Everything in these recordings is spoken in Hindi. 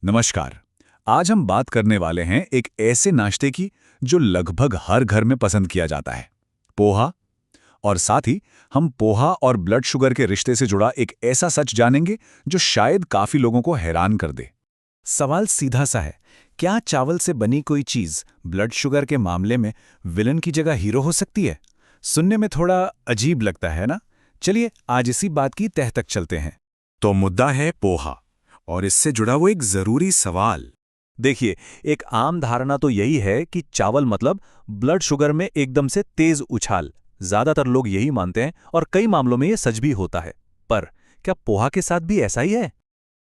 नमस्कार। आज हम बात करने वाले हैं एक ऐसे नाश्ते की जो लगभग हर घर में पसंद किया जाता है, पोहा। और साथ ही हम पोहा और ब्लड शुगर के रिश्ते से जुड़ा एक ऐसा सच जानेंगे जो शायद काफी लोगों को हैरान कर दे। सवाल सीधा सा है, क्या चावल से बनी कोई चीज ब्लड शुगर के मामले में विलन की जगह हीरो हो सकती है? सुनने में थोड़ा अजीब लगता है ना? चलिए आज इसी बात की तह तक चलते हैं। तो मुद्दा है पोहा और इससे जुड़ा वो एक जरूरी सवाल। देखिए, एक आम धारणा तो यही है कि चावल मतलब ब्लड शुगर में एकदम से तेज उछाल। ज्यादातर लोग यही मानते हैं और कई मामलों में ये सच भी होता है। पर क्या पोहा के साथ भी ऐसा ही है?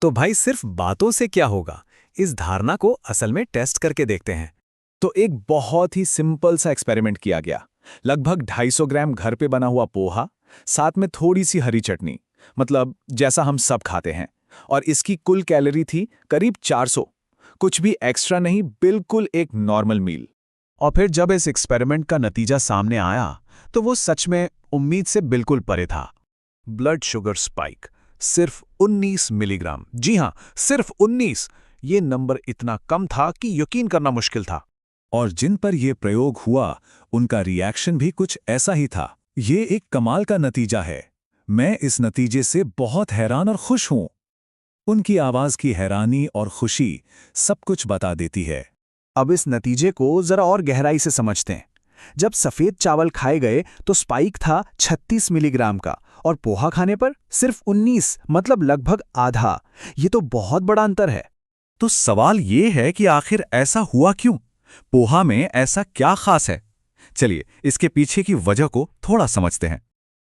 तो भाई सिर्फ बातों से क्या होगा, इस धारणा को असल में टेस्ट करके देखते हैं। तो एक बहुत ही सिंपल सा एक्सपेरिमेंट किया गया। लगभग 250 ग्राम घर पे बना हुआ पोहा, साथ में थोड़ी सी हरी चटनी, मतलब जैसा हम सब खाते हैं। और इसकी कुल कैलोरी थी करीब 400। कुछ भी एक्स्ट्रा नहीं, बिल्कुल एक नॉर्मल मील। और फिर जब इस एक्सपेरिमेंट का नतीजा सामने आया तो वो सच में उम्मीद से बिल्कुल परे था। ब्लड शुगर स्पाइक सिर्फ 19 मिलीग्राम। जी हां, सिर्फ 19। ये नंबर इतना कम था कि यकीन करना मुश्किल था। और जिन पर यह प्रयोग हुआ उनका रिएक्शन भी कुछ ऐसा ही था। ये एक कमाल का नतीजा है। मैं इस नतीजे से बहुत हैरान और खुश हूं। उनकी आवाज की हैरानी और खुशी सब कुछ बता देती है। अब इस नतीजे को जरा और गहराई से समझते हैं। जब सफेद चावल खाए गए तो स्पाइक था 36 मिलीग्राम का और पोहा खाने पर सिर्फ 19, मतलब लगभग आधा। ये तो बहुत बड़ा अंतर है। तो सवाल ये है कि आखिर ऐसा हुआ क्यों? पोहा में ऐसा क्या खास है? चलिए इसके पीछे की वजह को थोड़ा समझते हैं।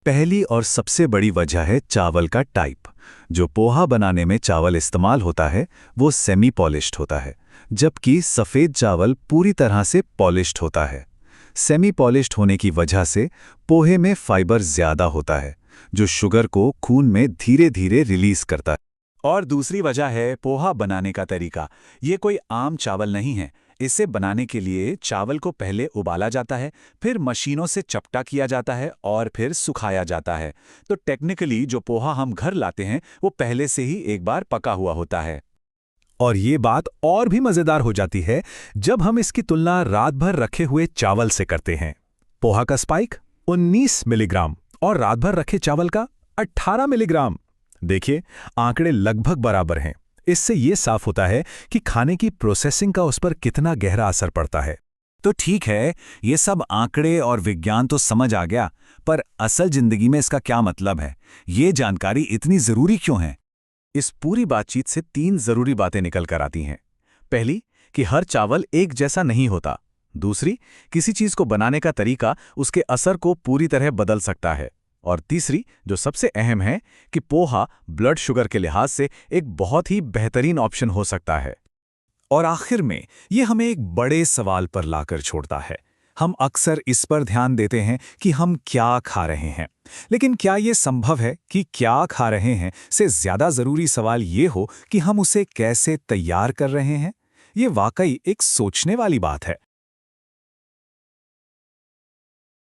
पहली और सबसे बड़ी वजह है चावल का टाइप। जो पोहा बनाने में चावल इस्तेमाल होता है वो सेमी पॉलिश्ड होता है, जबकि सफ़ेद चावल पूरी तरह से पॉलिश्ड होता है। सेमी पॉलिश्ड होने की वजह से पोहे में फाइबर ज़्यादा होता है, जो शुगर को खून में धीरे धीरे रिलीज करता है। और दूसरी वजह है पोहा बनाने का तरीका। ये कोई आम चावल नहीं है। इसे बनाने के लिए चावल को पहले उबाला जाता है, फिर मशीनों से चपटा किया जाता है और फिर सुखाया जाता है। तो टेक्निकली जो पोहा हम घर लाते हैं वो पहले से ही एक बार पका हुआ होता है। और ये बात और भी मजेदार हो जाती है जब हम इसकी तुलना रात भर रखे हुए चावल से करते हैं। पोहा का स्पाइक 19 मिलीग्राम और रात भर रखे चावल का 18 मिलीग्राम। देखिए, आंकड़े लगभग बराबर हैं। इससे ये साफ होता है कि खाने की प्रोसेसिंग का उस पर कितना गहरा असर पड़ता है। तो ठीक है, ये सब आंकड़े और विज्ञान तो समझ आ गया, पर असल जिंदगी में इसका क्या मतलब है? ये जानकारी इतनी जरूरी क्यों है? इस पूरी बातचीत से 3 जरूरी बातें निकल कर आती हैं। पहली, कि हर चावल एक जैसा नहीं होता। दूसरी, किसी चीज को बनाने का तरीका उसके असर को पूरी तरह बदल सकता है। और तीसरी, जो सबसे अहम है, कि पोहा ब्लड शुगर के लिहाज से एक बहुत ही बेहतरीन ऑप्शन हो सकता है। और आखिर में ये हमें एक बड़े सवाल पर लाकर छोड़ता है। हम अक्सर इस पर ध्यान देते हैं कि हम क्या खा रहे हैं, लेकिन क्या ये संभव है कि क्या खा रहे हैं से ज्यादा जरूरी सवाल ये हो कि हम उसे कैसे तैयार कर रहे हैं? ये वाकई एक सोचने वाली बात है।